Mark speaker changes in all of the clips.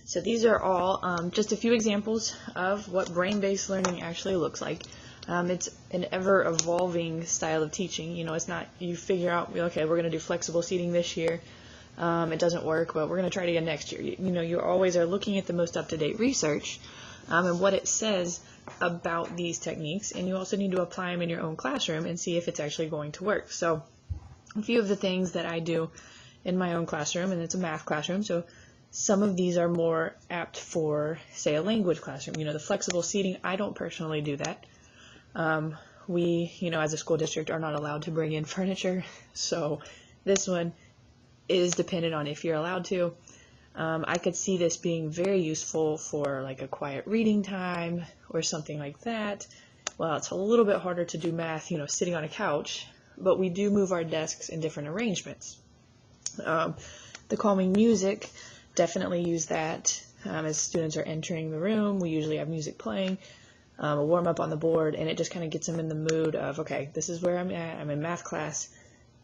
Speaker 1: So these are all just a few examples of what brain-based learning actually looks like. It's an ever-evolving style of teaching. You know, it's not you figure out, okay, we're going to do flexible seating this year. It doesn't work, but we're going to try it again next year. You know, you always are looking at the most up-to-date research and what it says about these techniques, and you also need to apply them in your own classroom and see if it's actually going to work. So a few of the things that I do in my own classroom, and it's a math classroom, so some of these are more apt for, say, a language classroom. You know, the flexible seating, I don't personally do that. We, you know, as a school district are not allowed to bring in furniture, so this one is dependent on if you're allowed to. I could see this being very useful for like a quiet reading time or something like that. Well, it's a little bit harder to do math, you know, sitting on a couch, but we do move our desks in different arrangements. The calming music, definitely use that as students are entering the room. We usually have music playing, a warm up on the board, and it just kind of gets them in the mood of, okay, this is where I'm at. I'm in math class,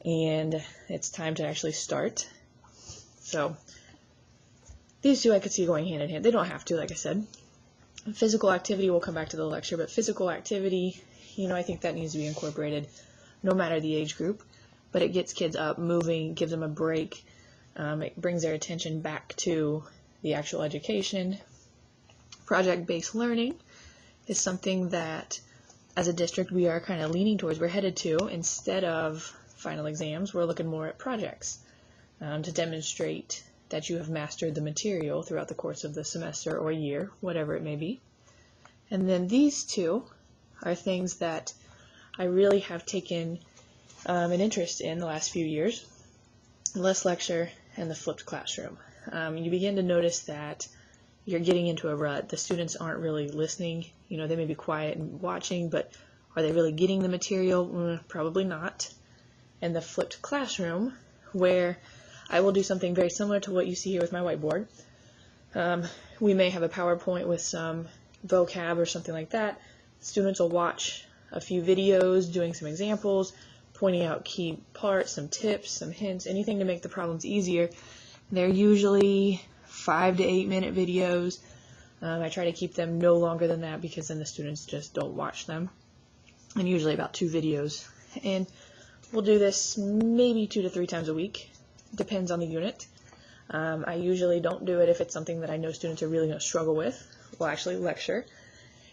Speaker 1: and it's time to actually start. So these two I could see going hand in hand. They don't have to, like I said. Physical activity, we'll come back to the lecture, but physical activity, you know, I think that needs to be incorporated no matter the age group, but it gets kids up, moving, gives them a break. It brings their attention back to the actual education. Project-based learning is something that, as a district, we are kind of leaning towards. We're headed to, instead of final exams, we're looking more at projects to demonstrate that you have mastered the material throughout the course of the semester or year, whatever it may be. And then these two are things that I really have taken an interest in the last few years. Less lecture and the flipped classroom. You begin to notice that you're getting into a rut. The students aren't really listening. You know, they may be quiet and watching, but are they really getting the material? Probably not. And the flipped classroom, where I will do something very similar to what you see here with my whiteboard. We may have a PowerPoint with some vocab or something like that. Students will watch a few videos doing some examples, pointing out key parts, some tips, some hints, anything to make the problems easier. They're usually 5 to 8 minute videos. I try to keep them no longer than that because then the students just don't watch them. And usually about 2 videos. And we'll do this maybe 2 to 3 times a week. Depends on the unit. I usually don't do it if it's something that I know students are really going to struggle with. We'll actually lecture.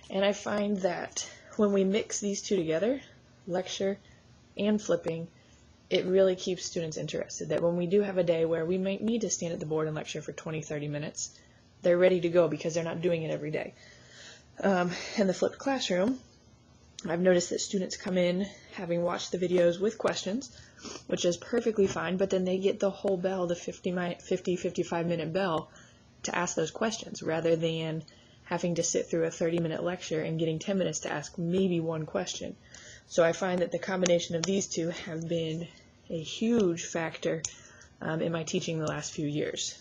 Speaker 1: And I find that when we mix these two together, lecture and flipping, it really keeps students interested. That when we do have a day where we might need to stand at the board and lecture for 20-30 minutes, they're ready to go because they're not doing it every day. In the flipped classroom, I've noticed that students come in having watched the videos with questions, which is perfectly fine, but then they get the whole bell, the 50-55 minute bell, to ask those questions rather than having to sit through a 30-minute lecture and getting 10 minutes to ask maybe one question. So I find that the combination of these two have been a huge factor in my teaching the last few years.